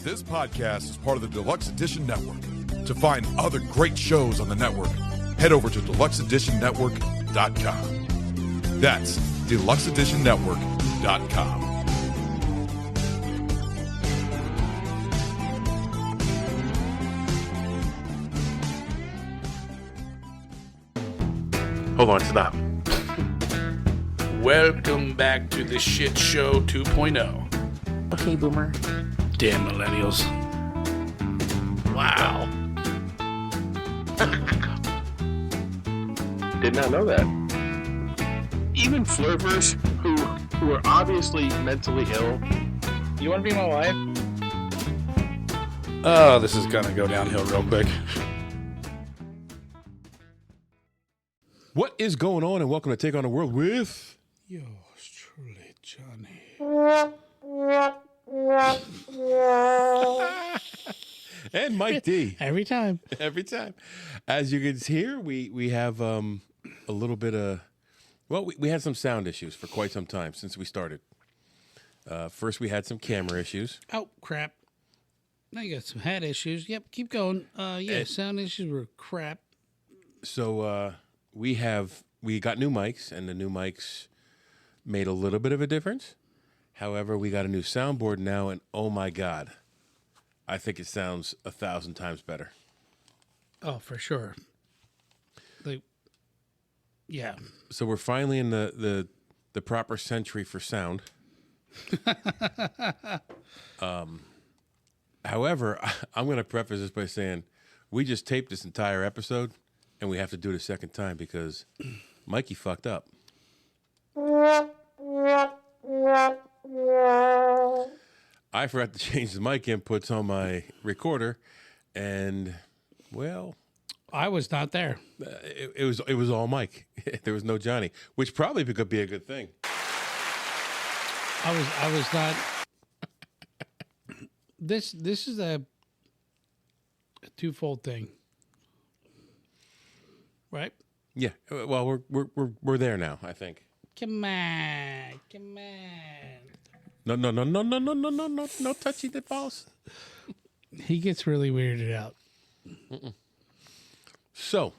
This podcast is part of the Deluxe Edition Network. To find other great shows on the network, head over to deluxeeditionnetwork.com. That's deluxeeditionnetwork.com. Hold on, stop. Welcome back to the Shit Show 2.0. Okay, Boomer. Damn millennials. Wow. Did not know that. Even flirters who are obviously mentally ill. You want to be my wife? Oh, this is going to go downhill real quick. What is going on, and welcome to Take on the World with Yours truly, Johnny. and Mike D. Every time. Every time. As you can hear, we have a little bit of, well, we had some sound issues for quite some time since we started. First, we had some camera issues. Oh, crap. Now you got some hat issues. Yep, keep going. Sound issues were crap. So we got new mics, and the new mics made a little bit of a difference. However, we got a new soundboard now, and oh my God, I think it sounds 1,000 times better. Oh, for sure. Yeah. So we're finally in the proper century for sound. However, I'm going to preface this by saying we just taped this entire episode, and we have to do it a second time because Mikey fucked up. I forgot to change the mic inputs on my recorder, and well, I was not there. it was all Mike. There was no Johnny, which probably could be a good thing. I was not. This is a twofold thing, right? Yeah. Well, we're there now, I think. Come on. No, touchy the balls. He gets really weirded out. Mm-mm. So,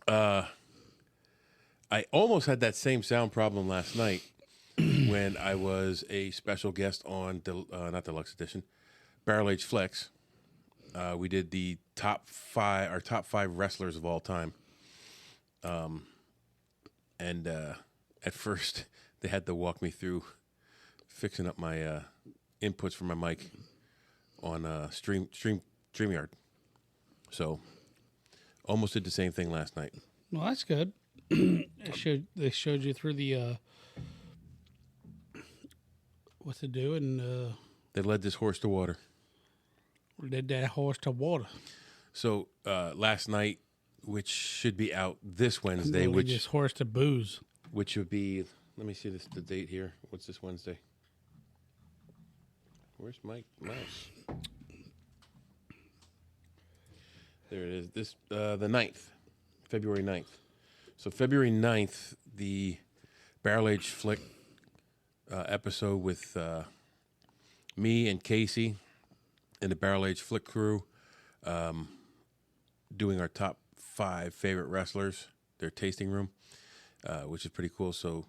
I almost had that same sound problem last night when I was a special guest on not Deluxe Edition, Barrel Age Flex. We did the top five wrestlers of all time. And at first they had to walk me through fixing up my inputs for my mic on StreamYard. So almost did the same thing last night. Well, that's good. They showed you through the what to do, and they led this horse to water. Led that horse to water. So last night, which should be out this Wednesday, which this horse to booze, which would be. Let me see the date here. What's this Wednesday? Where's my mouse? There it is. This the 9th, February 9th. So February 9th, the Barrel Age Flick episode with me and Casey and the Barrel Age Flick crew doing our top 5 favorite wrestlers, their tasting room, which is pretty cool. So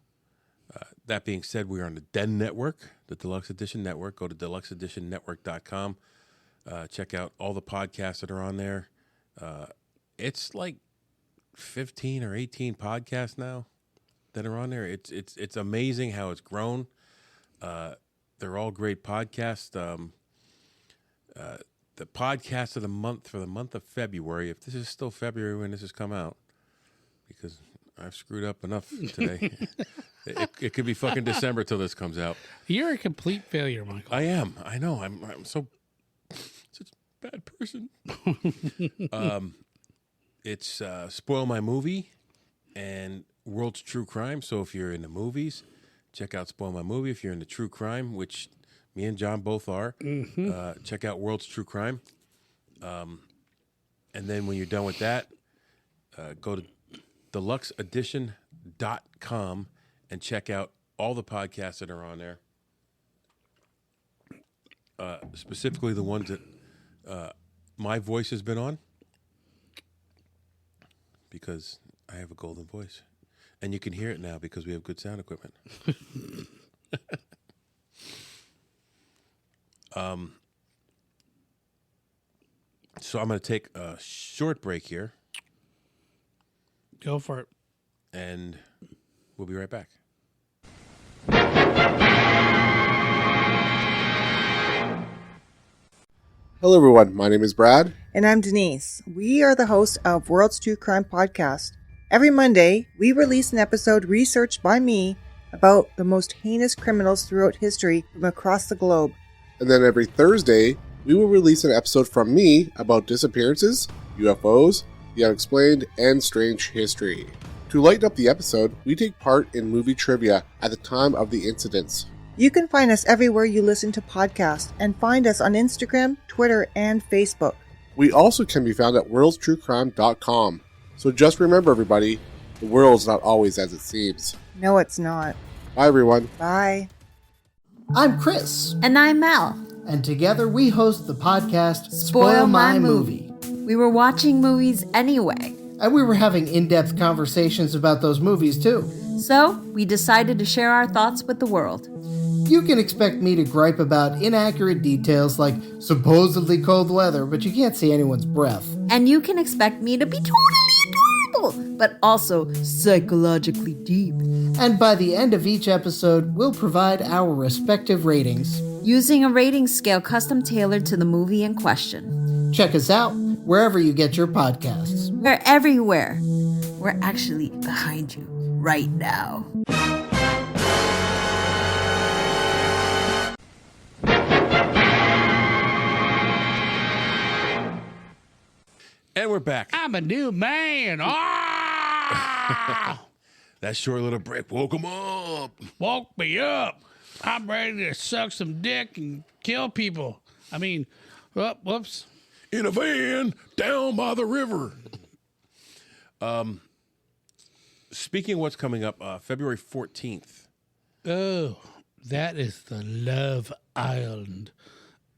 that being said, we are on the Den Network, the Deluxe Edition Network. Go to deluxeeditionnetwork.com. Check out all the podcasts that are on there. It's like 15 or 18 podcasts now that are on there. It's amazing how it's grown. They're all great podcasts. The podcast of the month for the month of February, if this is still February when this has come out, because I've screwed up enough today. It could be fucking December till this comes out. You're a complete failure, Michael. I am. I know. I'm so such a bad person. It's Spoil My Movie and World's True Crime. So if you're into movies, check out Spoil My Movie. If you're into true crime, which me and John both are, check out World's True Crime. And then when you're done with that, go to specifically the ones that my voice has been on, because I have a golden voice. And you can hear it now because we have good sound equipment. So I'm going to take a short break here. Go for it. And we'll be right back. Hello, everyone. My name is Brad. And I'm Denise. We are the hosts of World's True Crime Podcast. Every Monday, we release an episode researched by me about the most heinous criminals throughout history from across the globe. And then every Thursday, we will release an episode from me about disappearances, UFOs, the unexplained, and strange history. To lighten up the episode, we take part in movie trivia at the time of the incidents. You can find us everywhere you listen to podcasts and find us on Instagram, Twitter, and Facebook. We also can be found at worldstruecrime.com. So just remember, everybody, the world's not always as it seems. No, it's not. Bye, everyone. Bye. I'm Chris, And I'm Mel. and together we host the podcast Spoil My Movie. We were watching movies anyway, And we were having in-depth conversations about those movies too. so we decided to share our thoughts with the world. You can expect me to gripe about inaccurate details like supposedly cold weather, but you can't see anyone's breath. And you can expect me to be totally adorable, but also psychologically deep. And by the end of each episode, we'll provide our respective ratings. Using a rating scale custom tailored to the movie in question. Check us out wherever you get your podcasts. We're everywhere. We're actually behind you right now. And we're back. I'm a new man. Ah! That short little break woke him up. Woke me up. I'm ready to suck some dick and kill people. I mean, whoops. In a van down by the river. Speaking of what's coming up, February 14th. Oh, that is the Love Island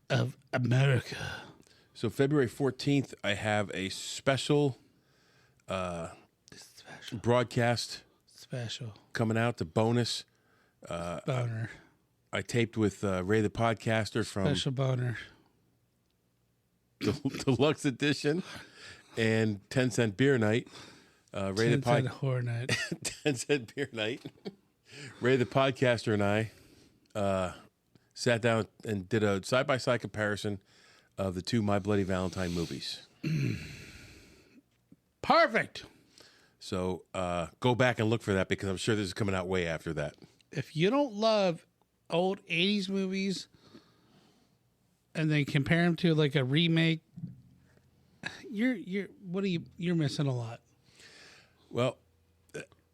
of America. So February 14th, I have a special broadcast Special. coming out, the bonus. Boner. I taped with Ray the Podcaster from Special boner. the Deluxe Edition and 10 Cent Beer Night. Ray the 10 cent whore night. 10 Cent Beer Night. Ray the Podcaster and I sat down and did a side-by-side comparison of the two My Bloody Valentine movies. Perfect. So go back and look for that because I'm sure this is coming out way after that. If you don't love old 80s movies and then compare them to like a remake, you're missing a lot. Well,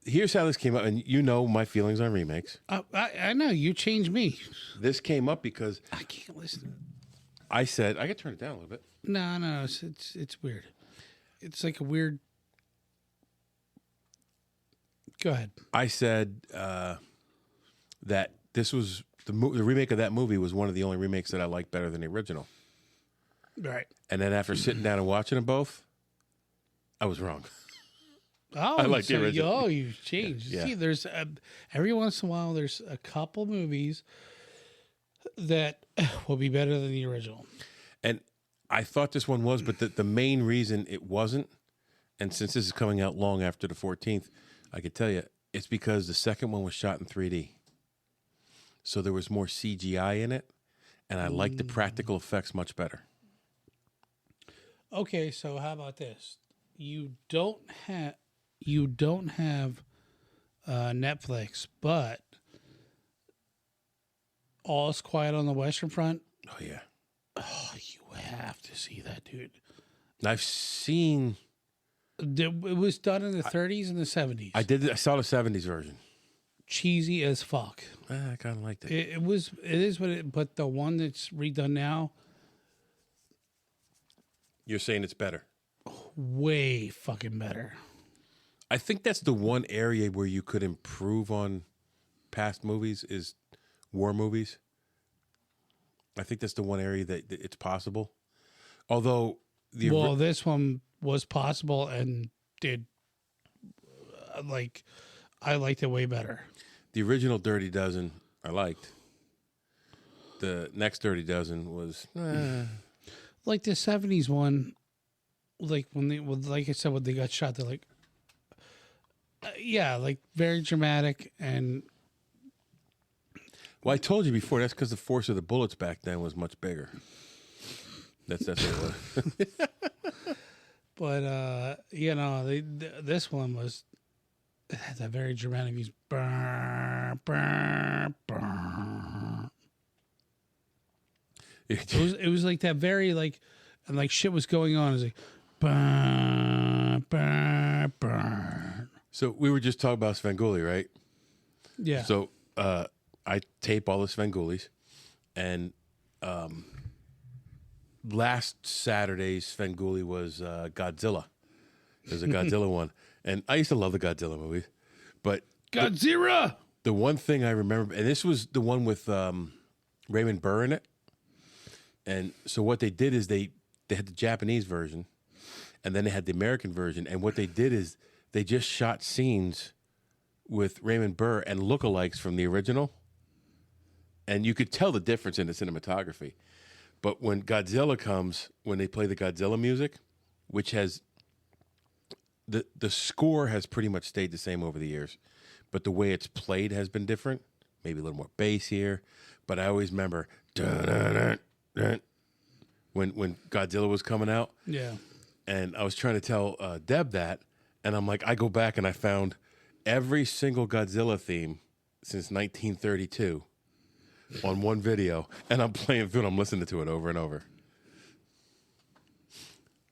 here's how this came up, and you know my feelings on remakes. I know you changed me. This came up because I can't listen. I said I could turn it down a little bit. No, it's weird. It's like a weird. Go ahead. I said that this was the remake of that movie was one of the only remakes that I liked better than the original. Right. And then after sitting down and watching them both, I was wrong. Oh, I like the original. Oh, you've changed. Yeah. See, there's every once in a while there's a couple movies that will be better than the original. And I thought this one was, but the main reason it wasn't, and since this is coming out long after the 14th, I could tell you, it's because the second one was shot in 3D. So there was more CGI in it, and I liked the practical effects much better. Okay, so how about this? You don't have Netflix, but All's Quiet on the Western Front. Oh, yeah. Oh, you have to see that, dude. I've seen... It was done in the 30s and the 70s. I saw the 70s version. Cheesy as fuck. I kind of liked it. It is what it, but the one that's redone now, You're saying it's better. way fucking better. I think that's the one area where you could improve on past movies is war movies. I think that's the one area that it's possible. Although this one was possible and did I liked it way better. the original Dirty Dozen I liked. The next Dirty Dozen was Like the 70s one, like like I said, when they got shot, they're like, like very dramatic. And well, I told you before, that's because the force of the bullets back then was much bigger. That's what it was. but this one was, it had that very dramatic music. Brr, brr, brr. It was like that very and like shit was going on. It was like brr, brr, brr. So we were just talking about Svengoolie, right? Yeah. So I tape all the Svengoolis, and last Saturday's Svengoolie was Godzilla. There's a Godzilla one, and I used to love the Godzilla movies, but Godzilla. The one thing I remember, and this was the one with Raymond Burr in it, and so what they did is they had the Japanese version, and then they had the American version, and what they did is they just shot scenes with Raymond Burr and lookalikes from the original, and you could tell the difference in the cinematography. But when Godzilla comes, when they play the Godzilla music, which has the score has pretty much stayed the same over the years, but the way it's played has been different. Maybe a little more bass here, but I always remember when Godzilla was coming out. Yeah. And I was trying to tell Deb that, and I'm like, I go back and I found every single Godzilla theme since 1932 on one video, and I'm playing through it. I'm listening to it over and over.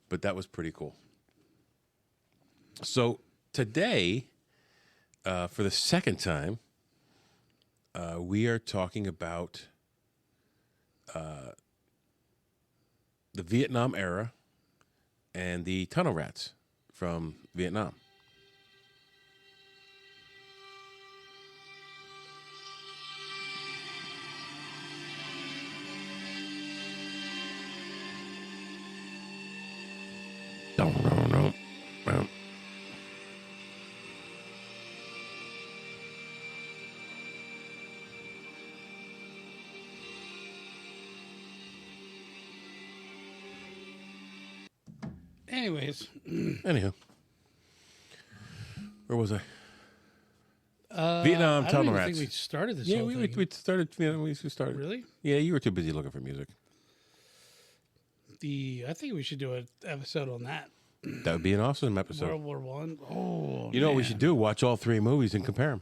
But that was pretty cool. So today, for the second time, we are talking about the Vietnam era and the tunnel rats from Vietnam. Anyways. Anyhow. Where was I? Vietnam tunnel rats. I think we started this. Yeah, whole we thing. started. Yeah, we started. Really? Yeah, you were too busy looking for music. I think we should do an episode on that. That would be an awesome episode. World War One. Oh, you know what we should do? Watch all three movies and compare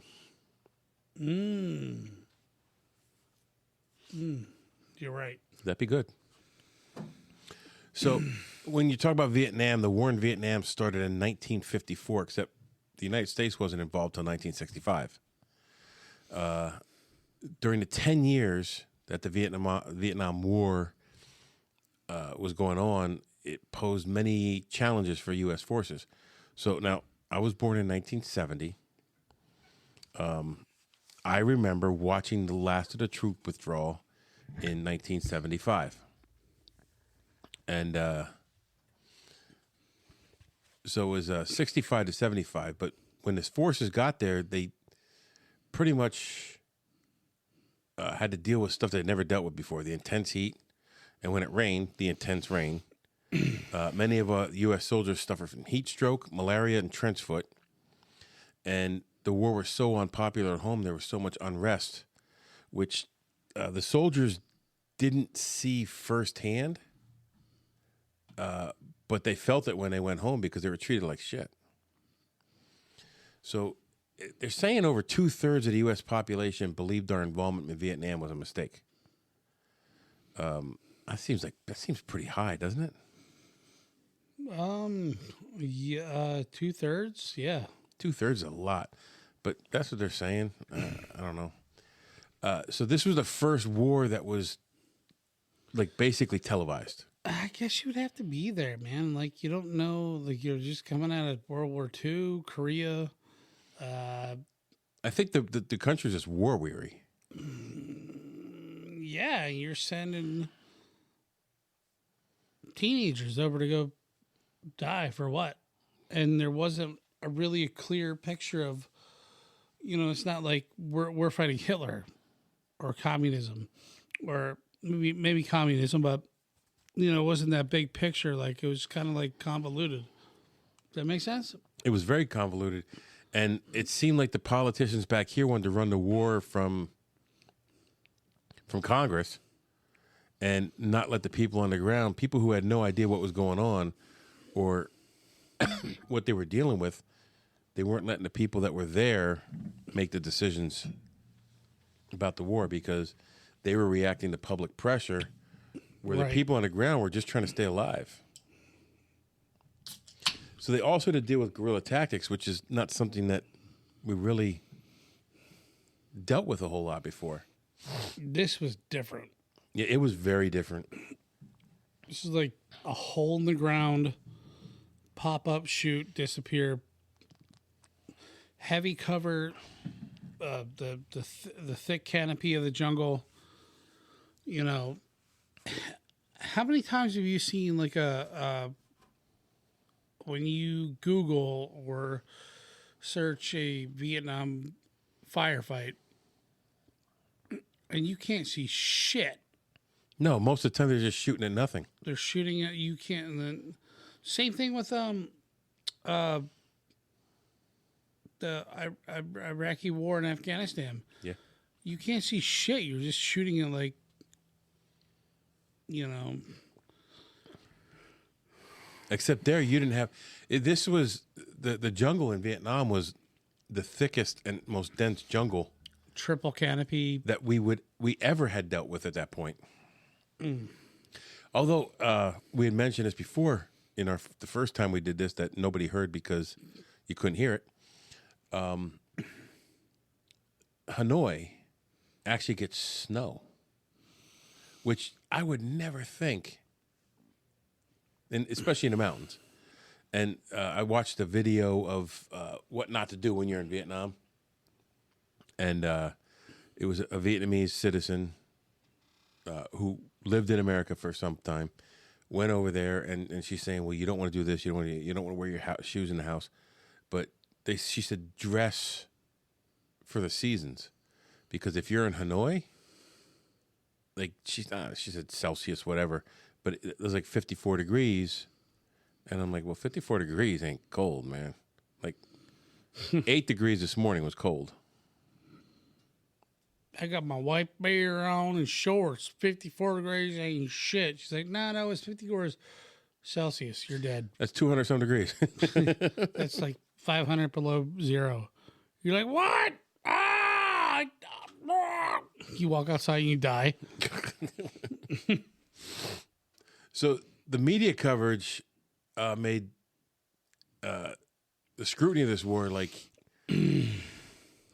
them. You're right. That'd be good. So, when you talk about Vietnam, the war in Vietnam started in 1954, except the United States wasn't involved until 1965. During the 10 years that the Vietnam War was going on, it posed many challenges for U.S. forces. So now, I was born in 1970. I remember watching the last of the troop withdrawal in 1975. And so it was 65 to 75. But when his forces got there, they pretty much had to deal with stuff they'd never dealt with before, the intense heat. And when it rained, the intense rain. Many of U.S. soldiers suffered from heat stroke, malaria, and trench foot. And the war was so unpopular at home, there was so much unrest, which the soldiers didn't see firsthand, but they felt it when they went home because they were treated like shit. So they're saying over 2/3 of the U.S. population believed our involvement in Vietnam was a mistake. That seems pretty high, doesn't it? Yeah, 2/3. Yeah, 2/3 is a lot, but that's what they're saying. I don't know. So this was the first war that was like basically televised. I guess you would have to be there, man. Like, you don't know, like, you're just coming out of World War II, Korea. I think the country's just war weary. Yeah, you're sending teenagers over to go die for what? And there wasn't a clear picture of, it's not like we're fighting Hitler or communism or maybe communism, but it wasn't that big picture. Like it was kind of like convoluted. Does that make sense? It was very convoluted, and it seemed like the politicians back here wanted to run the war from Congress and not let the people on the ground, people who had no idea what was going on or what they were dealing with, they weren't letting the people that were there make the decisions about the war because they were reacting to public pressure where the people on the ground were just trying to stay alive. So they also had to deal with guerrilla tactics, which is not something that we really dealt with a whole lot before. This was different. Yeah, it was very different. This is like a hole in the ground, pop up, shoot, disappear, heavy cover, the thick canopy of the jungle. How many times have you seen like when you Google or search a Vietnam firefight and you can't see shit? No, most of the time they're just shooting at nothing. They're shooting at you can't. And then same thing with the Iraqi war in Afghanistan. Yeah, you can't see shit. You're just shooting at like, Except there, you didn't have. This was the jungle in Vietnam was the thickest and most dense jungle triple canopy that we ever had dealt with at that point. Although we had mentioned this before in the first time we did this that nobody heard because you couldn't hear it. Hanoi actually gets snow, which I would never think, and especially in the mountains. And I watched a video of what not to do when you're in Vietnam, and it was a Vietnamese citizen who lived in America for some time, went over there, and she's saying, well, you don't want to do this, you don't want to wear your shoes in the house, but she said dress for the seasons, because if you're in Hanoi, like she said Celsius whatever, but it was like 54 degrees, and I'm like, well, 54 degrees ain't cold, man. Like 8 degrees this morning was cold. I got my white bear on and shorts. 54 degrees ain't shit. She's like, no, it's 54 Celsius. You're dead. That's 200 some degrees. That's like 500 below zero. You're like, what? You walk outside and you die. So the media coverage made the scrutiny of this war like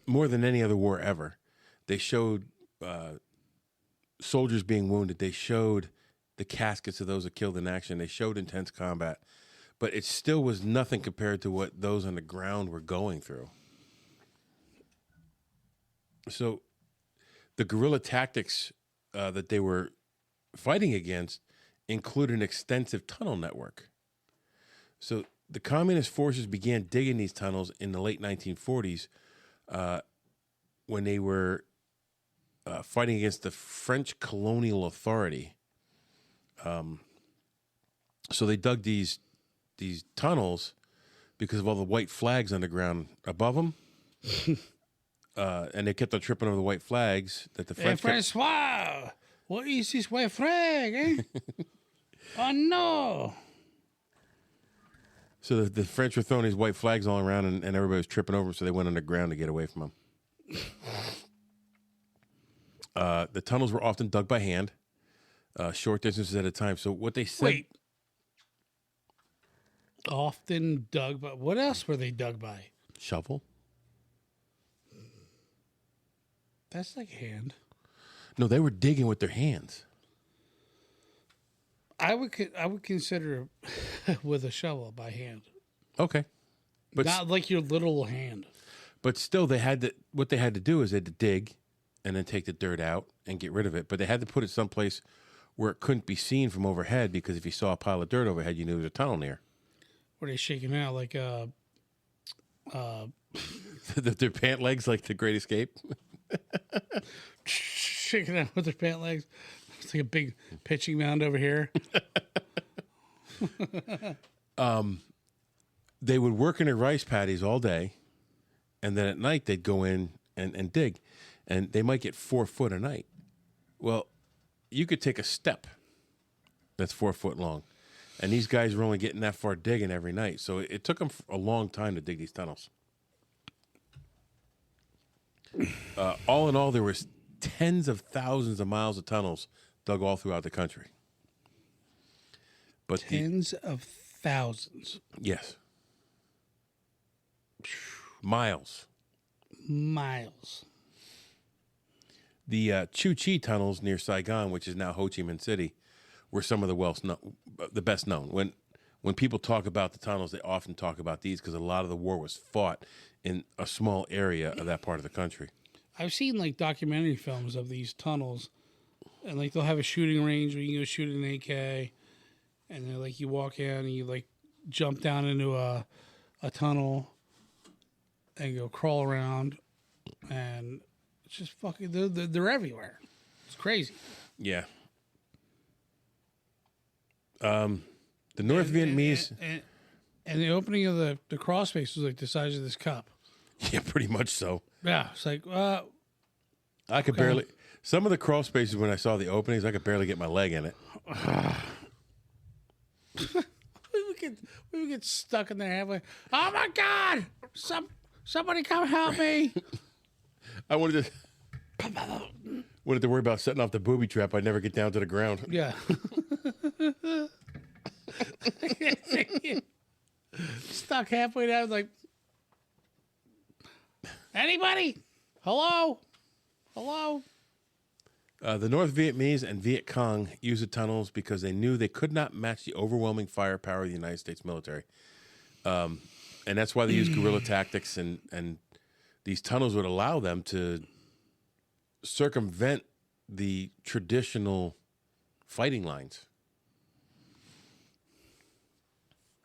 more than any other war ever. They showed soldiers being wounded. They showed the caskets of those that killed in action. They showed intense combat. But it still was nothing compared to what those on the ground were going through. So the guerrilla tactics that they were fighting against included an extensive tunnel network. So the communist forces began digging these tunnels in the late 1940s when they were fighting against the French colonial authority. So they dug these tunnels because of all the white flags on the ground above them. And they kept on tripping over the white flags that the French Francois, what is this white flag, eh? Oh, no. So the French were throwing these white flags all around, and everybody was tripping over them, so they went underground to get away from them. The tunnels were often dug by hand, short distances at a time. So what they said... Wait. Often dug by... What else were they dug by? Shovel. That's like hand. No, they were digging with their hands. I would consider with a shovel by hand. Okay. But not like your little hand. But still, what they had to do is they had to dig, and then take the dirt out and get rid of it. But they had to put it someplace where it couldn't be seen from overhead, because if you saw a pile of dirt overhead, you knew there was a tunnel near. Were they shaking out like Their pant legs like the Great Escape? shaking out with their pant legs? It's like a big pitching mound over here. They would work in their rice paddies all day, and then at night they'd go in and dig, and they might get 4 foot a night. Well, you could take a step that's 4 foot long, and these guys were only getting that far digging every night. So it took them a long time to dig these tunnels. All in all, there was tens of thousands of miles of tunnels dug all throughout the country. But Tens of thousands. Yes. Miles. The Chu Chi tunnels near Saigon, which is now Ho Chi Minh City, were some of the best known. When people talk about the tunnels, they often talk about these because a lot of the war was fought in a small area of that part of the country. I've seen like documentary films of these tunnels, and like they'll have a shooting range where you can go shoot an AK, and then like you walk in and you like jump down into a tunnel and go crawl around, and it's just fucking they're everywhere. It's crazy. Yeah. The North Vietnamese and the opening of the crawl space was like the size of this cup. Yeah, pretty much so. Yeah, it's like I could barely. Some of the crawl spaces, when I saw the openings, I could barely get my leg in it. we would get stuck in there halfway. Oh my God! Somebody come help me! I wanted to worry about setting off the booby trap. I'd never get down to the ground. Yeah. Stuck halfway down, like, anybody? Hello? The North Vietnamese and Viet Cong used the tunnels because they knew they could not match the overwhelming firepower of the United States military. And that's why they used guerrilla tactics, and these tunnels would allow them to circumvent the traditional fighting lines.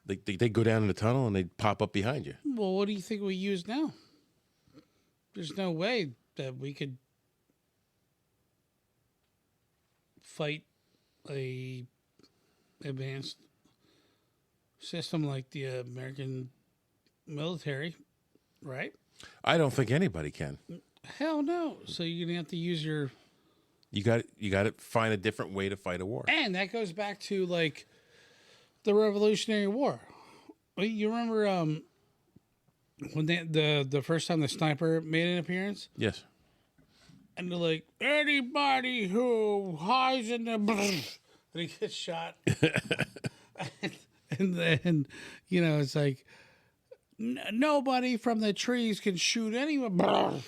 They go down in the tunnel and they'd pop up behind you. Well, what do you think we use now? There's no way that we could fight a advanced system like the American military, right? I don't think anybody can. Hell no. So you're gonna have to use your. You got to find a different way to fight a war. And that goes back to like the Revolutionary War. You remember when the first time the sniper made an appearance? Yes. And they're like, anybody who hides in the... And he gets shot. and then, you know, it's like, nobody from the trees can shoot anyone.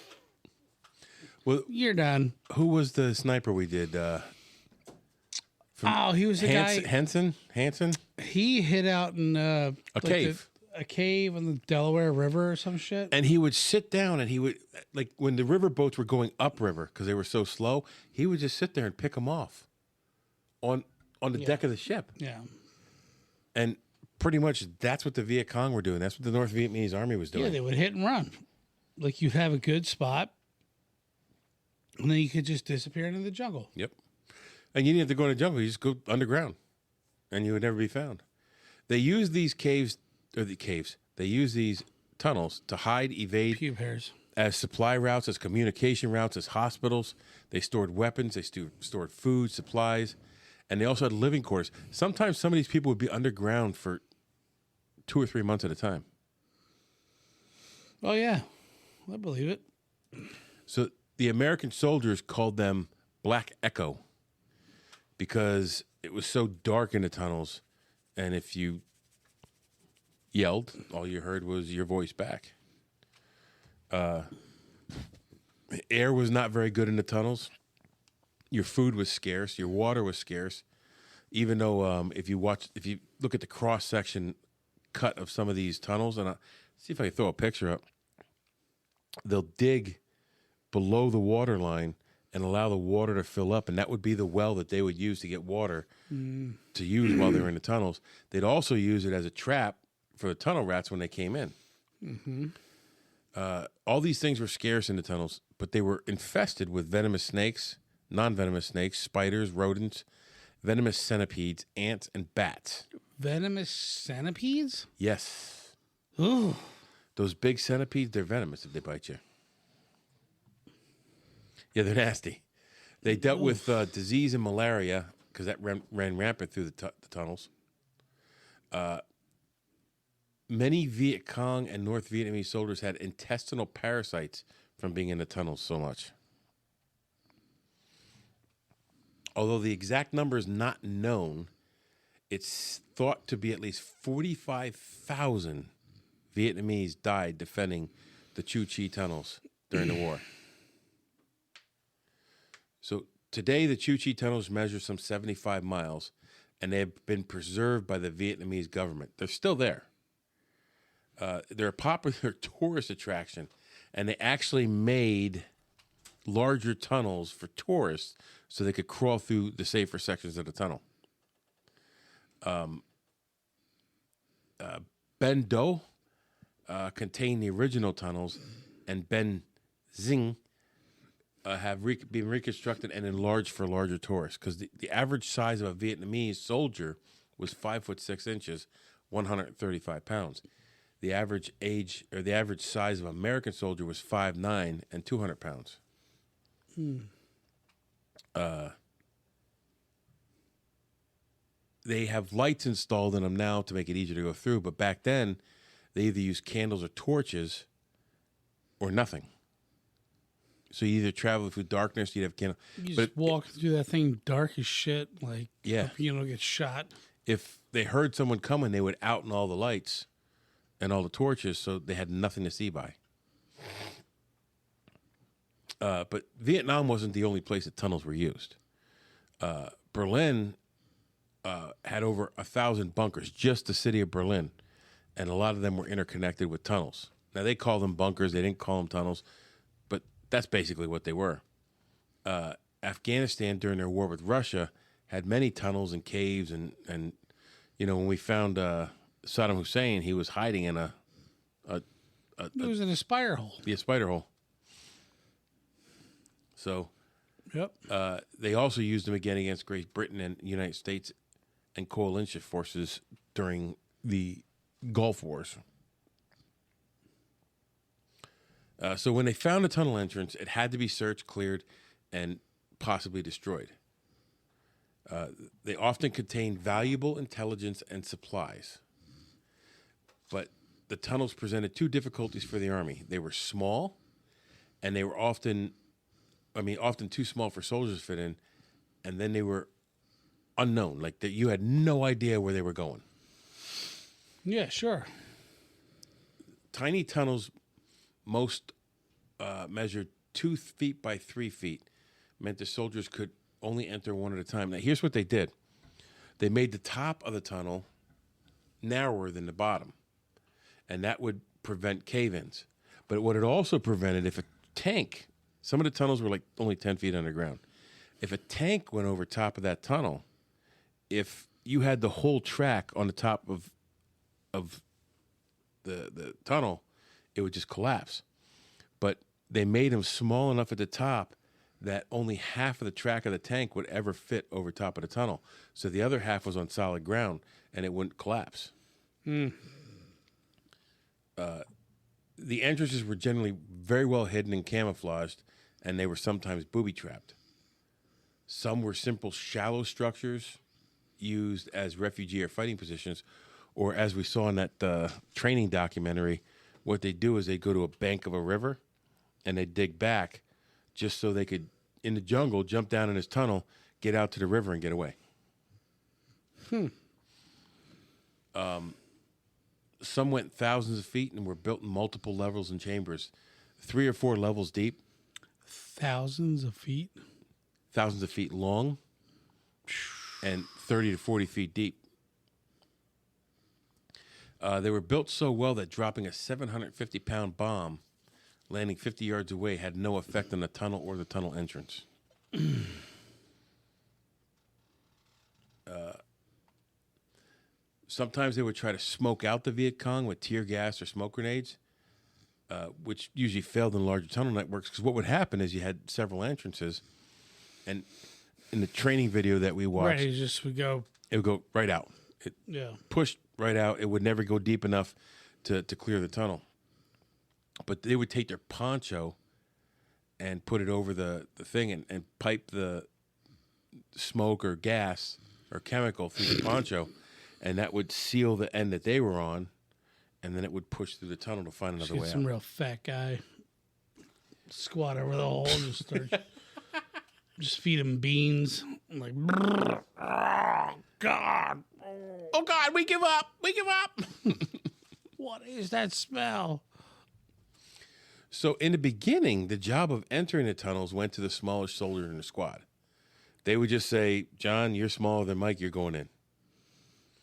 Well, you're done. Who was the sniper we did? He was the guy... Hansen? He hid out in... a cave. A cave in the Delaware River or some shit. And he would sit down and he would, like when the river boats were going upriver because they were so slow, he would just sit there and pick them off on the deck of the ship. Yeah. And pretty much that's what the Viet Cong were doing. That's what the North Vietnamese army was doing. Yeah, they would hit and run. Like you'd have a good spot and then you could just disappear into the jungle. Yep. And you didn't have to go in the jungle. You just go underground and you would never be found. They used these they use these tunnels to hide, evade, pube hairs, as supply routes, as communication routes, as hospitals. They stored weapons, they stored food, supplies, and they also had living quarters. Sometimes some of these people would be underground for 2 or 3 months at a time. Oh, yeah. I believe it. So the American soldiers called them Black Echo because it was so dark in the tunnels, and if you yelled, all you heard was your voice back. Air was not very good in the tunnels. Your food was scarce. Your water was scarce. Even though if you look at the cross section cut of some of these tunnels, and I'll see if I can throw a picture up. They'll dig below the water line and allow the water to fill up, and that would be the well that they would use to get water to use while they were in the tunnels. They'd also use it as a trap for the tunnel rats when they came in. All these things were scarce in the tunnels, but they were infested with venomous snakes, non-venomous snakes, spiders, rodents, venomous centipedes, ants, and bats. Venomous centipedes? Yes. Ooh. Those big centipedes, they're venomous if they bite you. Yeah, they're nasty. They dealt with disease and malaria because that ran rampant through the tunnels. Many Viet Cong and North Vietnamese soldiers had intestinal parasites from being in the tunnels so much. Although the exact number is not known, it's thought to be at least 45,000 Vietnamese died defending the Chu Chi tunnels during the war. So today, the Chu Chi tunnels measure some 75 miles, and they have been preserved by the Vietnamese government. They're still there. They're a popular tourist attraction, and they actually made larger tunnels for tourists so they could crawl through the safer sections of the tunnel. Ben Do contained the original tunnels, and Ben Zing have been reconstructed and enlarged for larger tourists because the average size of a Vietnamese soldier was 5'6", 135 pounds. The average size of an American soldier was 5'9" and 200 pounds. They have lights installed in them now to make it easier to go through, but back then they either used candles or torches or nothing. So you either travel through darkness, you'd have candles. You just walk through that thing dark as shit, like, yeah, get shot. If they heard someone coming, they would out in all the lights and all the torches, so they had nothing to see by. But Vietnam wasn't the only place that tunnels were used. Berlin had over 1,000 bunkers, just the city of Berlin, and a lot of them were interconnected with tunnels. Now, they call them bunkers. They didn't call them tunnels, but that's basically what they were. Afghanistan, during their war with Russia, had many tunnels and caves, and when we found Saddam Hussein, he was hiding in It was in a spider hole. Yeah, spider hole. So, Yep. they also used them again against Great Britain and the United States and coalition forces during the Gulf Wars. So when they found a tunnel entrance, it had to be searched, cleared, and possibly destroyed. They often contained valuable intelligence and supplies. But the tunnels presented two difficulties for the Army. They were small, and they were often too small for soldiers to fit in, and then they were unknown, like that you had no idea where they were going. Yeah, sure. Tiny tunnels, most measured 2 feet by 3 feet, meant the soldiers could only enter one at a time. Now, here's what they did. They made the top of the tunnel narrower than the bottom, and that would prevent cave-ins. But what it also prevented, if a tank, some of the tunnels were like only 10 feet underground. If a tank went over top of that tunnel, if you had the whole track on the top of the tunnel, it would just collapse. But they made them small enough at the top that only half of the track of the tank would ever fit over top of the tunnel. So the other half was on solid ground, and it wouldn't collapse. The entrances were generally very well hidden and camouflaged, and they were sometimes booby-trapped. Some were simple, shallow structures used as refugee or fighting positions, or as we saw in that training documentary, what they do is they go to a bank of a river, and they dig back just so they could, in the jungle, jump down in this tunnel, get out to the river, and get away. Some went thousands of feet and were built in multiple levels and chambers, 3 or 4 levels deep. Thousands of feet? Thousands of feet long and 30 to 40 feet deep. They were built so well that dropping a 750-pound bomb landing 50 yards away had no effect on the tunnel or the tunnel entrance. Sometimes they would try to smoke out the Viet Cong with tear gas or smoke grenades, which usually failed in larger tunnel networks, because what would happen is you had several entrances, and in the training video that we watched, Right, it would go right out. It pushed right out. It would never go deep enough to clear the tunnel. But they would take their poncho and put it over the thing and pipe the smoke or gas or chemical through the poncho, and that would seal the end that they were on, and then it would push through the tunnel to find another way out. Some real fat guy squat over the hole and just start just feed him beans. I'm like, oh God, we give up. What is that smell? So in the beginning, the job of entering the tunnels went to the smallest soldier in the squad. They would just say, John, you're smaller than Mike, you're going in.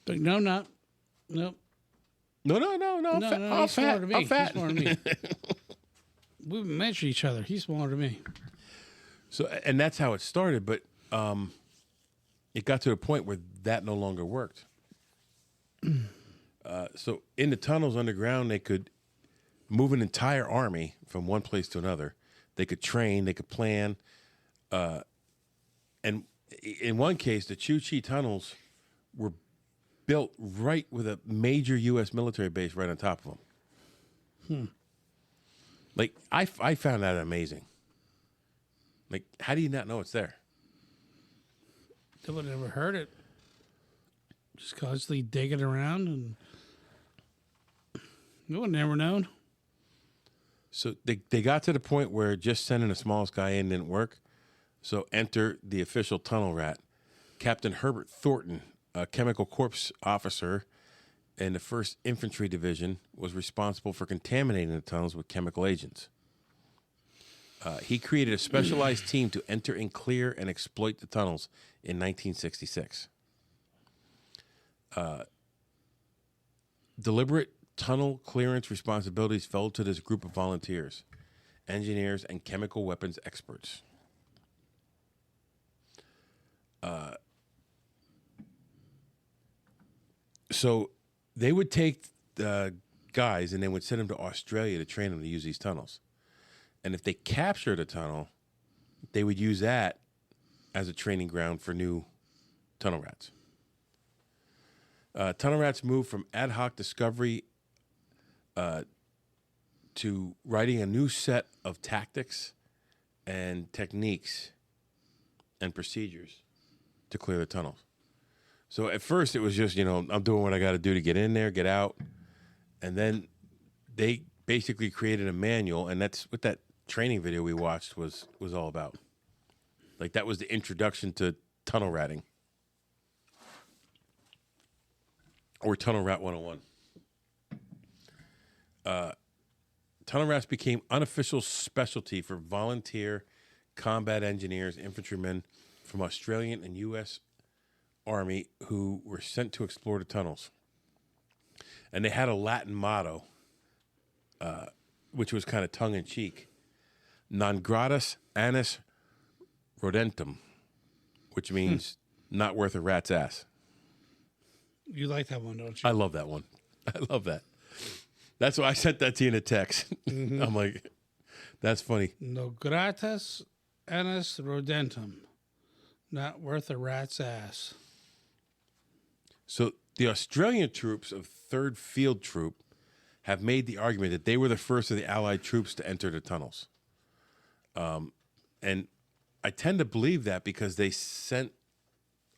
Like, no, not. Nope. No. He's smaller to me. I'm fat. He's smaller than me. We mention each other. He's smaller than me. So, and that's how it started, but it got to a point where that no longer worked. So in the tunnels underground, they could move an entire army from one place to another. They could train, they could plan. And in one case, the Chu Chi tunnels were built right with a major U.S. military base right on top of them. Like, I found that amazing. Like, how do you not know it's there? They would have never heard it. Just constantly digging around, and you would have never known. So they got to the point where just sending the smallest guy in didn't work. So enter the official tunnel rat, Captain Herbert Thornton, a chemical corps officer in the 1st Infantry Division, was responsible for contaminating the tunnels with chemical agents. He created a specialized team to enter and clear and exploit the tunnels in 1966. Deliberate tunnel clearance responsibilities fell to this group of volunteers, engineers, and chemical weapons experts. So they would take the guys and they would send them to Australia to train them to use these tunnels. And if they captured a tunnel, they would use that as a training ground for new tunnel rats. Tunnel rats moved from ad hoc discovery to writing a new set of tactics and techniques and procedures to clear the tunnels. So at first it was just, I'm doing what I got to do to get in there, get out. And then they basically created a manual, and that's what that training video we watched was all about. Like, that was the introduction to tunnel ratting. Or Tunnel Rat 101. Tunnel rats became unofficial specialty for volunteer combat engineers, infantrymen from Australian and U.S. Army who were sent to explore the tunnels. And they had a Latin motto, which was kind of tongue-in-cheek, non gratis annis rodentum, which means not worth a rat's ass. You like that one, don't you? I love that one. I love that. That's why I sent that to you in a text. Mm-hmm. I'm like, that's funny. No gratis annis rodentum. Not worth a rat's ass. So the Australian troops of 3rd Field Troop have made the argument that they were the first of the Allied troops to enter the tunnels. And I tend to believe that because they sent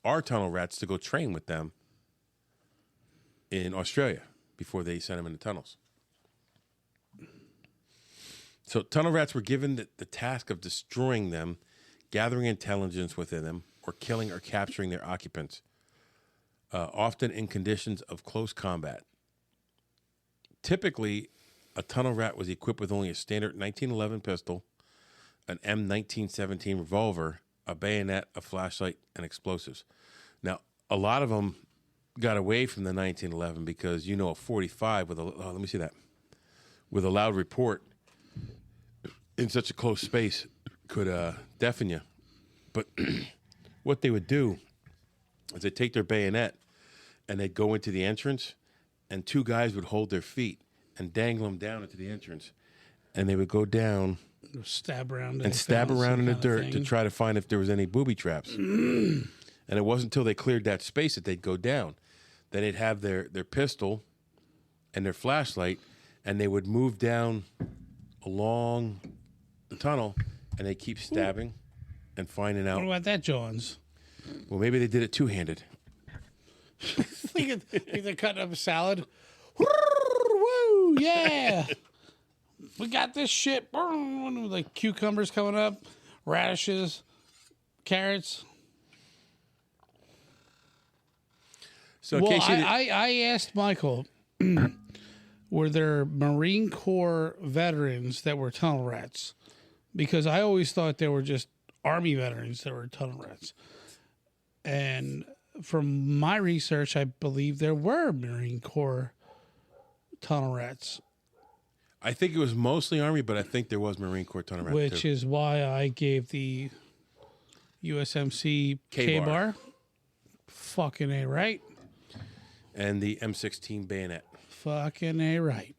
our tunnel rats to go train with them in Australia before they sent them in the tunnels. So tunnel rats were given the task of destroying them, gathering intelligence within them, or killing or capturing their occupants, often in conditions of close combat. Typically, a tunnel rat was equipped with only a standard 1911 pistol, an M1917 revolver, a bayonet, a flashlight, and explosives. Now, a lot of them got away from the 1911 because, a 45 with a, let me see that, with a loud report in such a close space could deafen you. But what they would do is they'd take their bayonet and they'd go into the entrance, and two guys would hold their feet and dangle them down into the entrance. And they would go down stab around in the dirt to try to find if there was any booby traps. And it wasn't until they cleared that space that they'd go down. Then they'd have their pistol and their flashlight, and they would move down along the tunnel, and they'd keep stabbing and finding out. What about that, Johns? Well, maybe they did it two-handed. Think they're cutting up a salad. Woo, yeah. We got this shit. Like cucumbers coming up, radishes, carrots. So, well, I asked Michael, were there Marine Corps veterans that were tunnel rats? Because I always thought they were just Army veterans that were tunnel rats. And from my research, I believe there were Marine Corps tunnel rats. I think it was mostly Army, but I think there was Marine Corps tunnel rats Which too. is why I gave the USMC K-bar. Fucking A right. And the M16 bayonet. Fucking A right.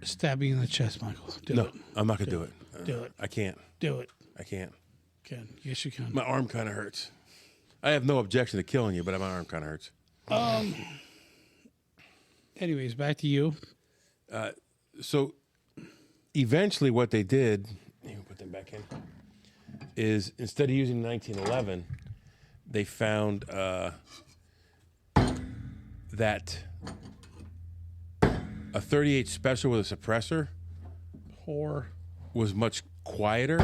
Stab me in the chest, Michael. Do it. I'm not going to do it. Do it. I can't. Do it. I can't. Can. Yes, you can. My arm kind of hurts. I have no objection to killing you, but my arm kind of hurts. Anyways, back to you. So eventually what they did, you can put them back in, is instead of using 1911, they found that a 38 special with a suppressor was much quieter,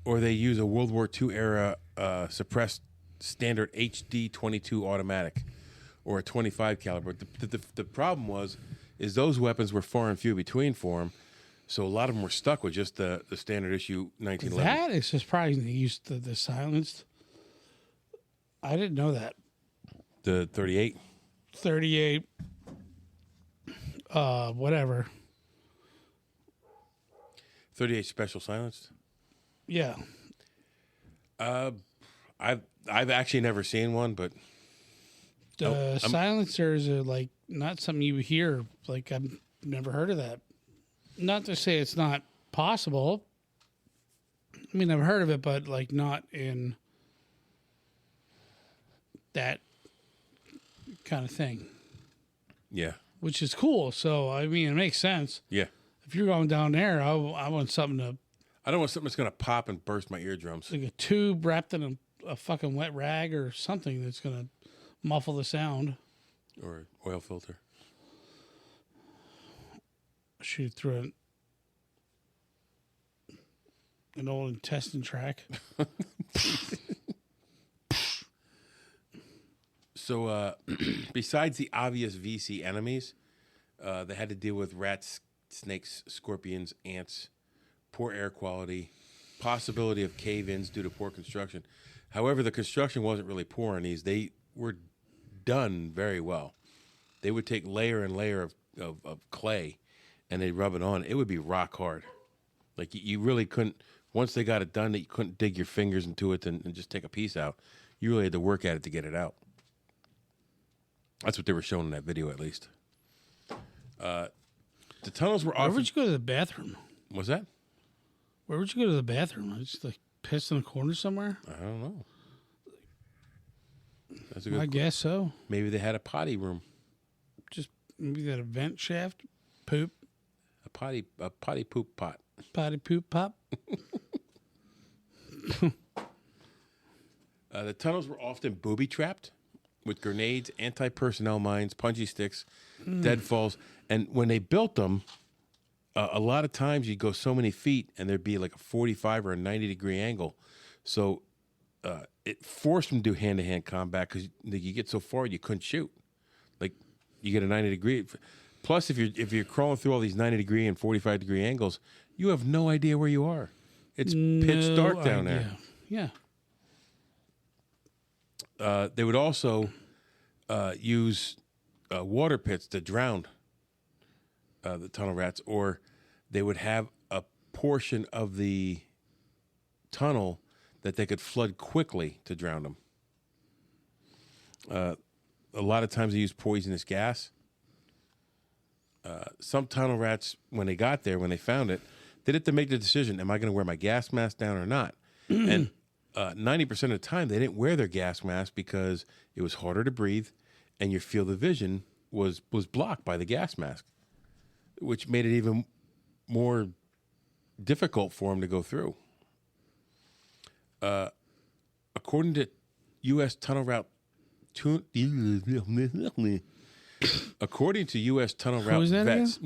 or they use a World War II era suppressed standard HD 22 automatic or a 25 caliber. The problem is those weapons were far and few between for them, so a lot of them were stuck with just the standard issue 1911. That is surprising. They used the silenced. I didn't know that. The 38. 38. Whatever. 38 special silenced. Yeah. I've actually never seen one, but silencers are like not something you hear. Like I've never heard of that. Not to say it's not possible. I mean, I've heard of it, but like not in that kind of thing. Yeah. Which is cool. So I mean, it makes sense. Yeah. If you're going down there, I want something to. I don't want something that's going to pop and burst my eardrums. Like a tube wrapped in a fucking wet rag or something that's going to muffle the sound. Or an oil filter. Shoot through an old intestine track. So besides the obvious VC enemies, they had to deal with rats, snakes, scorpions, ants, poor air quality, possibility of cave-ins due to poor construction. However, the construction wasn't really poor on these. They were done very well. They would take layer and layer of clay, and they'd rub it on. It would be rock hard. Like you really couldn't, once they got it done, that you couldn't dig your fingers into it and just take a piece out. You really had to work at it to get it out. That's what they were showing in that video, at least. The tunnels were Where often... would you go to the bathroom? What's that? Where would you go to the bathroom? Just like piss in a corner somewhere? I don't know. That's a good I guess so. Maybe they had a potty room. Just maybe that a vent shaft, poop, A potty poop pot. potty poop pop. The tunnels were often booby-trapped with grenades, anti-personnel mines, punji sticks, deadfalls. And when they built them, a lot of times you'd go so many feet and there'd be like a 45 or a 90-degree angle. So it forced them to do hand-to-hand combat because you get so far you couldn't shoot. Like you get a 90-degree. Plus, if you're crawling through all these 90-degree and 45-degree angles, you have no idea where you are. It's pitch dark down there. Yeah. They would also use water pits to drown the tunnel rats, or they would have a portion of the tunnel that they could flood quickly to drown them. A lot of times they use poisonous gas. Some tunnel rats, when they got there, when they found it, they had to make the decision, am I going to wear my gas mask down or not? And 90% of the time, they didn't wear their gas mask because it was harder to breathe, and your field of vision was blocked by the gas mask, which made it even more difficult for them to go through. According to U.S. tunnel route... According to U.S. tunnel route was that vets...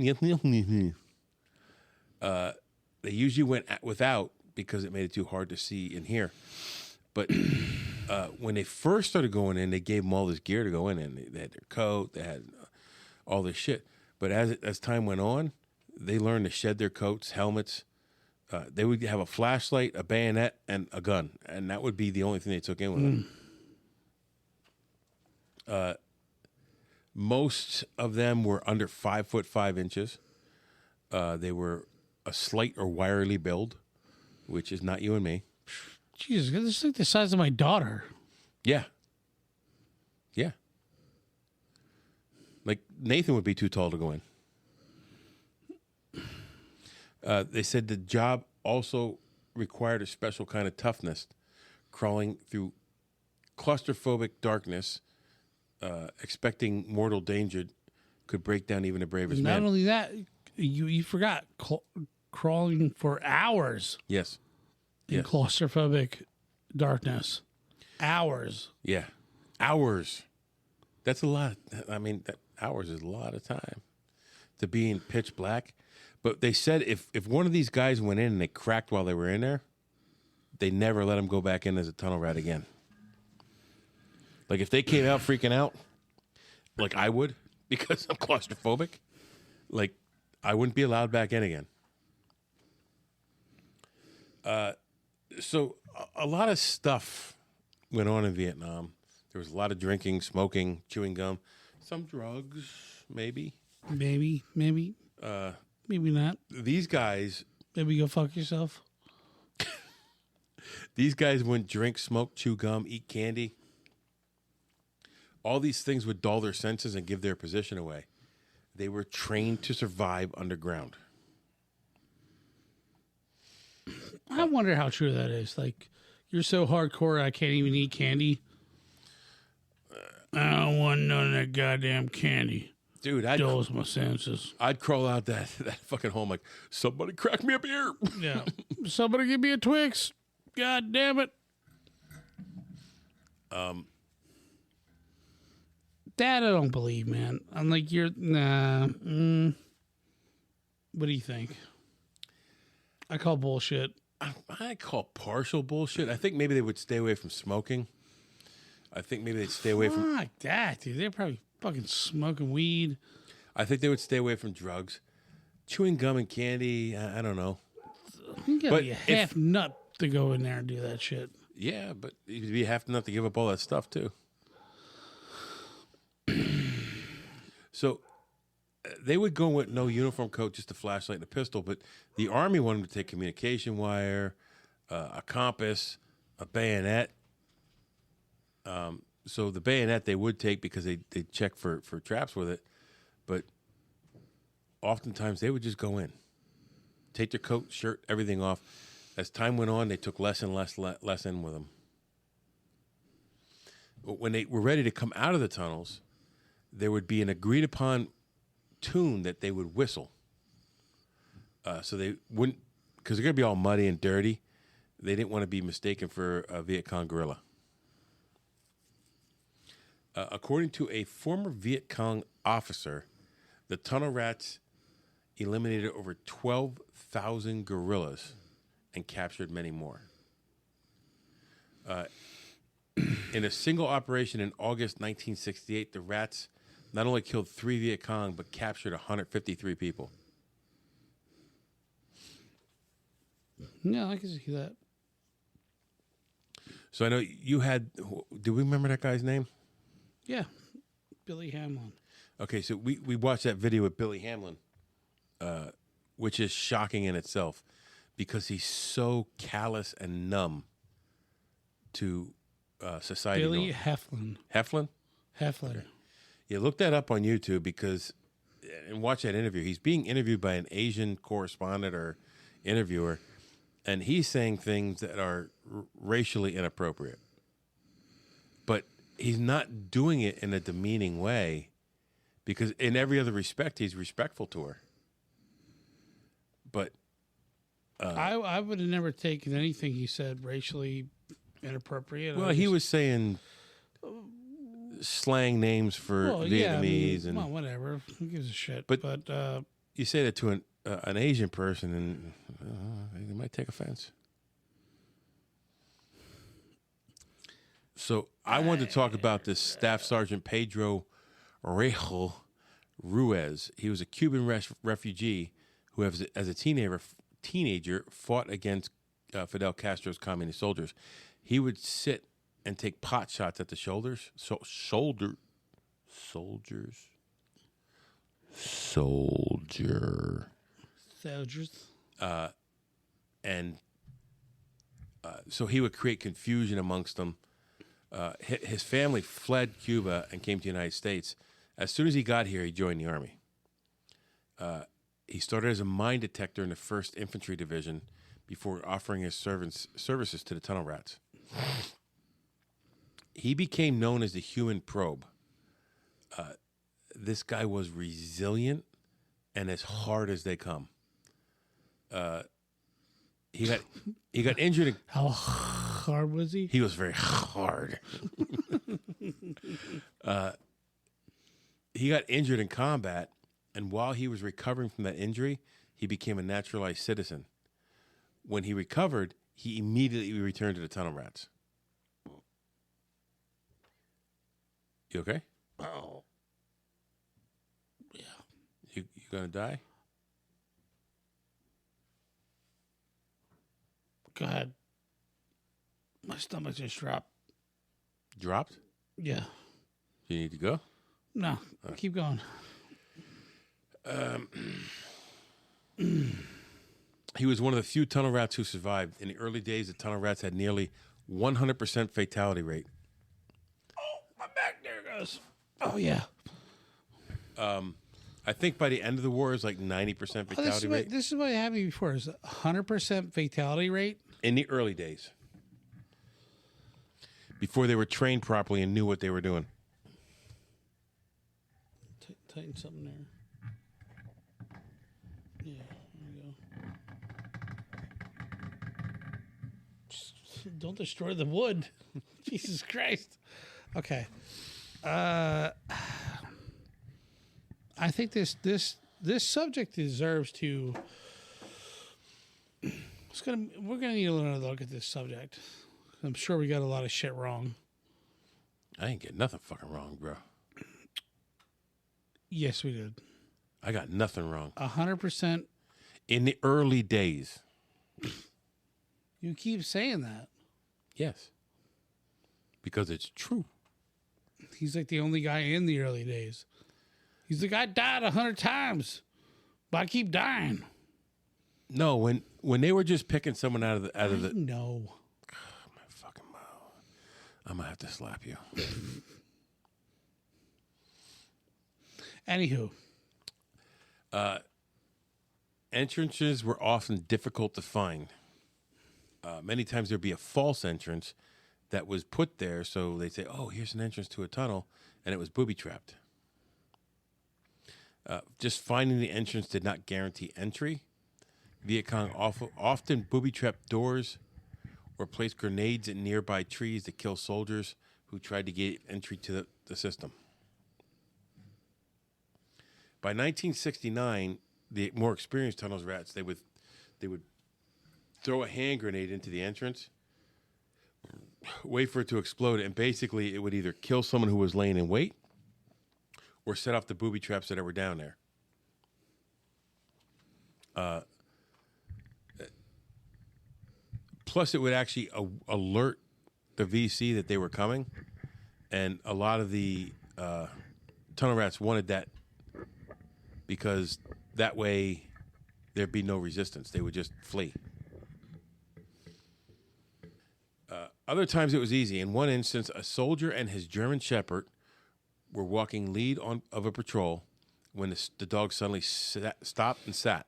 they usually went without because it made it too hard to see and hear. But when they first started going in, they gave them all this gear to go in, and they had their coat, they had all this shit. But as time went on, they learned to shed their coats, helmets. They would have a flashlight, a bayonet, and a gun, and that would be the only thing they took in with them. Most of them were under 5'5". They were a slight or wiry build, which is not you and me. Jesus, this is like the size of my daughter. Yeah. Yeah. Like Nathan would be too tall to go in. They said the job also required a special kind of toughness, crawling through claustrophobic darkness, expecting mortal danger could break down even the bravest man. Not only that, you forgot crawling for hours. Yes. In claustrophobic darkness. Hours. Yeah. Hours. That's a lot. Hours is a lot of time to be in pitch black. But they said if one of these guys went in and they cracked while they were in there, they never let them go back in as a tunnel rat again. Like if they came out freaking out, like I would, because I'm claustrophobic, like I wouldn't be allowed back in again. So a lot of stuff went on in Vietnam. There was a lot of drinking, smoking, chewing gum, some drugs, maybe. Maybe not. These guys... Maybe go fuck yourself. These guys wouldn't drink, smoke, chew gum, eat candy. All these things would dull their senses and give their position away. They were trained to survive underground. I wonder how true that is. Like, you're so hardcore, I can't even eat candy. I don't want none of that goddamn candy. Dude, dulls my senses. I'd crawl out that fucking home like, somebody crack me a beer. Yeah. Somebody give me a Twix. God damn it. That I don't believe, man. I'm like, nah. What do you think? I call bullshit. I call partial bullshit. I think maybe they would stay away from smoking. I think maybe they'd stay away from... Fuck that, dude. They're probably fucking smoking weed. I think they would stay away from drugs. Chewing gum and candy, I don't know. You gotta be a half nut to go in there and do that shit. Yeah, but you'd be half nut to give up all that stuff, too. So they would go with no uniform coat, just a flashlight and a pistol, but the Army wanted them to take communication wire, a compass, a bayonet. So the bayonet they would take because they'd check for traps with it, but oftentimes they would just go in, take their coat, shirt, everything off. As time went on, they took less and less in with them. But when they were ready to come out of the tunnels, there would be an agreed-upon tune that they would whistle. So they wouldn't, because they're going to be all muddy and dirty, they didn't want to be mistaken for a Viet Cong guerrilla. According to a former Viet Cong officer, the tunnel rats eliminated over 12,000 guerrillas and captured many more. In a single operation in August 1968, the rats not only killed 3 Viet Cong, but captured 153 people. Yeah, I can see that. So I know you had... Do we remember that guy's name? Yeah. Billy Hamlin. Okay, so we watched that video with Billy Hamlin, which is shocking in itself because he's so callous and numb to society. Billy Heflin. Heflin? Heflin. Okay. Yeah, look that up on YouTube and watch that interview. He's being interviewed by an Asian correspondent or interviewer, and he's saying things that are racially inappropriate. But he's not doing it in a demeaning way because in every other respect, he's respectful to her. But I would have never taken anything he said racially inappropriate. Well, he was saying slang names for Vietnamese and whatever. Who gives a shit? But But you say that to an Asian person, and they might take offense. So I wanted to talk about this Staff Sergeant Pedro Rejo Ruiz. He was a Cuban refugee who, as a teenager, fought against Fidel Castro's communist soldiers. He would sit and take pot shots at the soldiers. So he would create confusion amongst them. His family fled Cuba and came to the United States. As soon as he got here, he joined the Army. He started as a mine detector in the 1st Infantry Division before offering his services to the Tunnel Rats. He became known as the human probe. This guy was resilient and as hard as they come. He got injured. How hard was he? He was very hard. He got injured in combat, and while he was recovering from that injury, he became a naturalized citizen. When he recovered, he immediately returned to the Tunnel Rats. You okay? Oh. Yeah. You gonna die? Go ahead. My stomach just dropped. Dropped? Yeah. You need to go? No. Keep going. He was one of the few Tunnel Rats who survived. In the early days, the Tunnel Rats had nearly 100% fatality rate. Oh, my back there goes. Oh, yeah. I think by the end of the war, it was like 90% fatality rate. This is what happened before. Is 100% fatality rate? In the early days. Before they were trained properly and knew what they were doing. Tighten something there. Yeah, there we go. Just don't destroy the wood. Jesus Christ. Okay. I think this subject deserves to. We're gonna need another look at this subject. I'm sure we got a lot of shit wrong. I ain't get nothing fucking wrong, bro. Yes, we did. I got nothing wrong. 100%. In the early days. You keep saying that. Yes. Because it's true. He's like the only guy in the early days. He's the guy died 100 times, but I keep dying. No, when they were just picking someone out of the No. My fucking mouth. I'm gonna have to slap you. Anywho. Entrances were often difficult to find. Many times there'd be a false entrance that was put there, so they'd say, oh, here's an entrance to a tunnel, and it was booby-trapped. Just finding the entrance did not guarantee entry. Viet Cong often booby-trapped doors or placed grenades in nearby trees to kill soldiers who tried to get entry to the system. By 1969, the more experienced Tunnel Rats, they would throw a hand grenade into the entrance, wait for it to explode, and basically it would either kill someone who was laying in wait or set off the booby traps that were down there. Plus, it would actually alert the VC that they were coming, and a lot of the tunnel rats wanted that because that way there'd be no resistance. They would just flee. Other times it was easy. In one instance, a soldier and his German shepherd were walking lead of a patrol when the dog suddenly stopped and sat.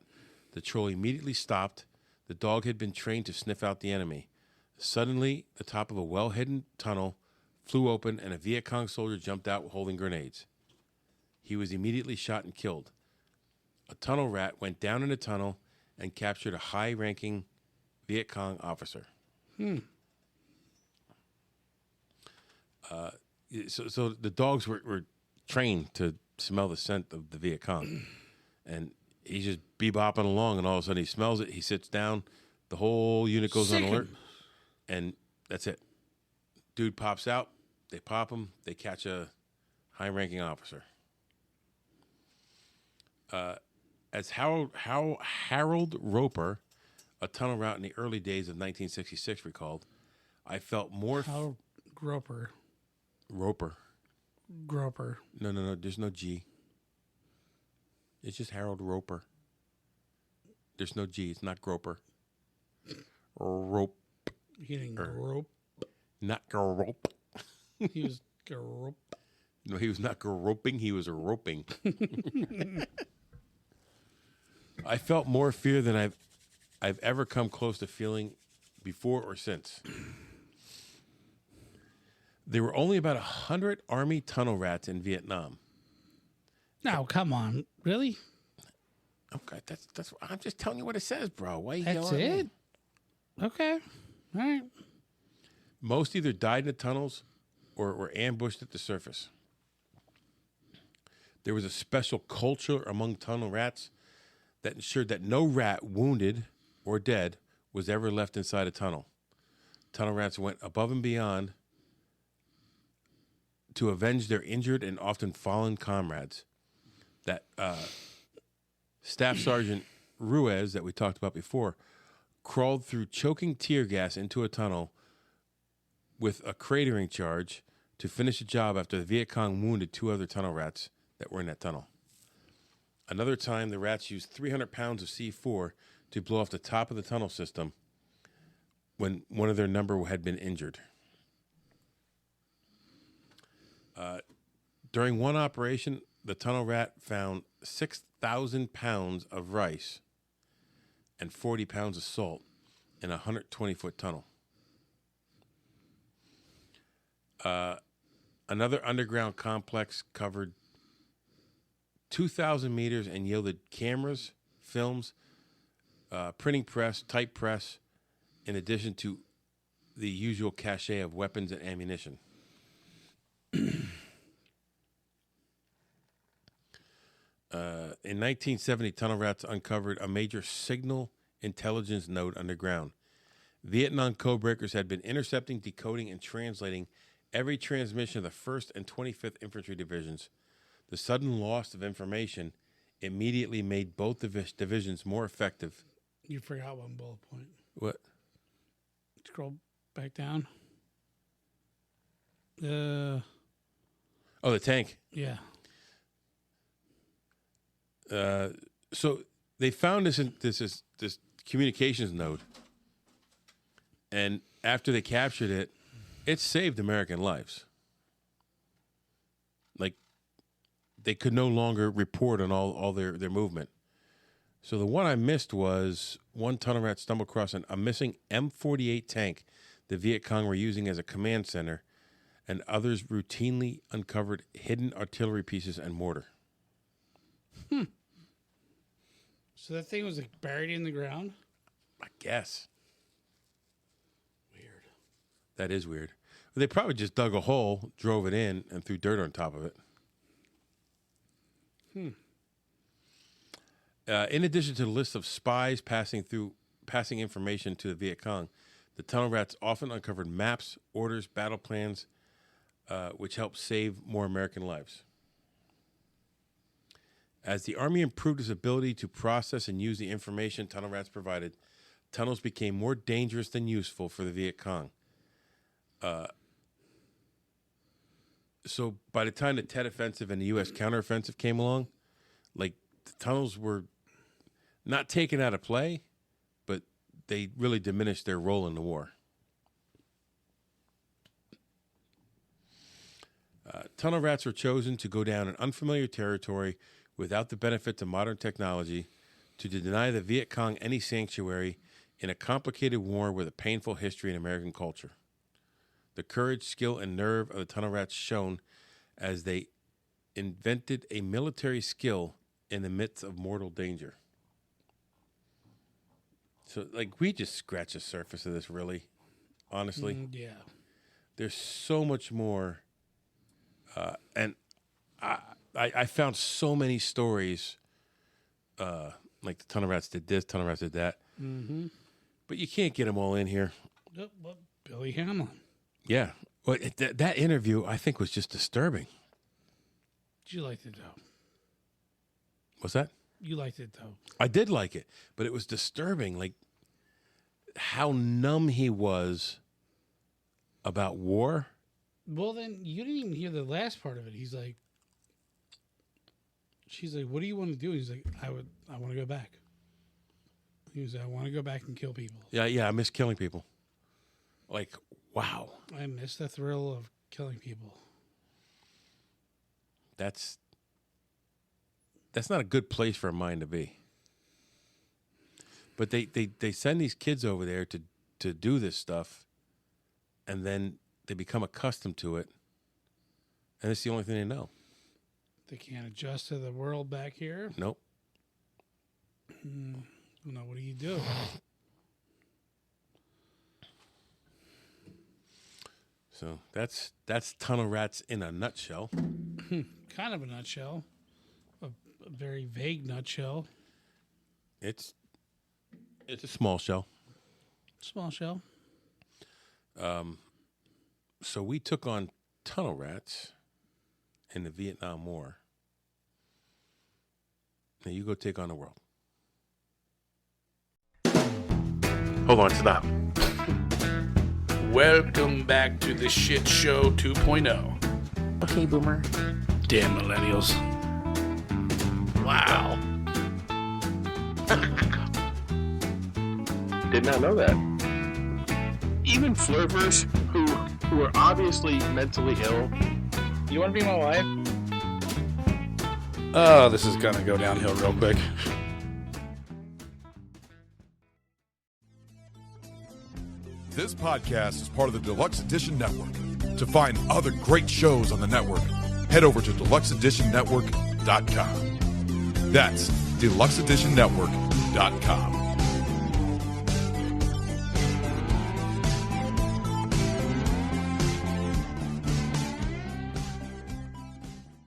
The patrol immediately stopped. The dog had been trained to sniff out the enemy. Suddenly, the top of a well-hidden tunnel flew open, and a Viet Cong soldier jumped out holding grenades. He was immediately shot and killed. A tunnel rat went down in the tunnel and captured a high-ranking Viet Cong officer. So the dogs were trained to smell the scent of the Viet Cong. And he's just bebopping along, and all of a sudden he smells it. He sits down. The whole unit goes on alert. And that's it. Dude pops out. They pop him. They catch a high-ranking officer. As Harold Roper, a tunnel rat in the early days of 1966, recalled, I felt more... Roper. Groper. No. There's no G. It's just Harold Roper. There's no G. It's not Groper. Rope. He didn't grope. Not grope. He was grope. No, he was not groping. He was roping. I felt more fear than I've ever come close to feeling before or since. There were only about 100 Army tunnel rats in Vietnam. No, come on. Really? Okay, that's. I'm just telling you what it says, bro. Why you That's yelling at it? me? Okay. All right. Most either died in the tunnels or were ambushed at the surface. There was a special culture among tunnel rats that ensured that no rat, wounded or dead, was ever left inside a tunnel. Tunnel rats went above and beyond to avenge their injured and often fallen comrades. That Staff Sergeant Ruiz, that we talked about before, crawled through choking tear gas into a tunnel with a cratering charge to finish the job after the Viet Cong wounded 2 other tunnel rats that were in that tunnel. Another time, the rats used 300 pounds of C4 to blow off the top of the tunnel system when one of their number had been injured. During one operation, the tunnel rat found 6,000 pounds of rice and 40 pounds of salt in a 120-foot tunnel. Another underground complex covered 2,000 meters and yielded cameras, films, printing press, type press, in addition to the usual cache of weapons and ammunition. In 1970, tunnel rats uncovered a major signal intelligence node underground. Vietnam codebreakers had been intercepting, decoding, and translating every transmission of the 1st and 25th Infantry Divisions. The sudden loss of information immediately made both divisions more effective. You forgot one bullet point. What? Scroll back down. Oh, the tank. Yeah. So they found this communications node, and after they captured it, it saved American lives. Like, they could no longer report on all their movement. So the one I missed was one tunnel rat stumbled across a missing M48 tank the Viet Cong were using as a command center, and others routinely uncovered hidden artillery pieces and mortar. So that thing was like buried in the ground? I guess. Weird. That is weird. They probably just dug a hole, drove it in, and threw dirt on top of it. In addition to the list of spies passing information to the Viet Cong, the tunnel rats often uncovered maps, orders, battle plans, which helped save more American lives. As the Army improved its ability to process and use the information tunnel rats provided, tunnels became more dangerous than useful for the Viet Cong. So by the time the Tet Offensive and the U.S. counteroffensive came along, like the tunnels were not taken out of play, but they really diminished their role in the war. Tunnel rats were chosen to go down an unfamiliar territory without the benefits of modern technology to deny the Viet Cong any sanctuary in a complicated war with a painful history in American culture. The courage, skill, and nerve of the tunnel rats shone as they invented a military skill in the midst of mortal danger. So, like, we just scratched the surface of this, really, honestly. Yeah. There's so much more. And I found so many stories, like the tunnel rats did this, tunnel rats did that. Mm-hmm. But you can't get them all in here. Well, Billy Hamlin. Yeah. Well, that interview, I think, was just disturbing. You liked it, though. What's that? You liked it, though. I did like it, but it was disturbing, like how numb he was about war. Well, then you didn't even hear the last part of it. She's like, "What do you want to do?" He's like, I want to go back." He was like, "I want to go back and kill people." Yeah, I miss killing people. Like, wow. I miss the thrill of killing people. That's not a good place for a mind to be. But they send these kids over there to do this stuff, and then they become accustomed to it, and it's the only thing they know. They can't adjust to the world back here. Nope. No, what do you do? So that's tunnel rats in a nutshell. Kind of a nutshell. A very vague nutshell. It's a small shell. Small shell. So we took on tunnel rats in the Vietnam War. Now you go take on the world. Hold on, stop. Welcome back to the Shit Show 2.0. Okay, Boomer. Damn millennials. Wow. Did not know that. Even flirters who are obviously mentally ill. You want to be my wife? Oh, this is going to go downhill real quick. This podcast is part of the Deluxe Edition Network. To find other great shows on the network, head over to deluxeeditionnetwork.com. That's deluxeeditionnetwork.com.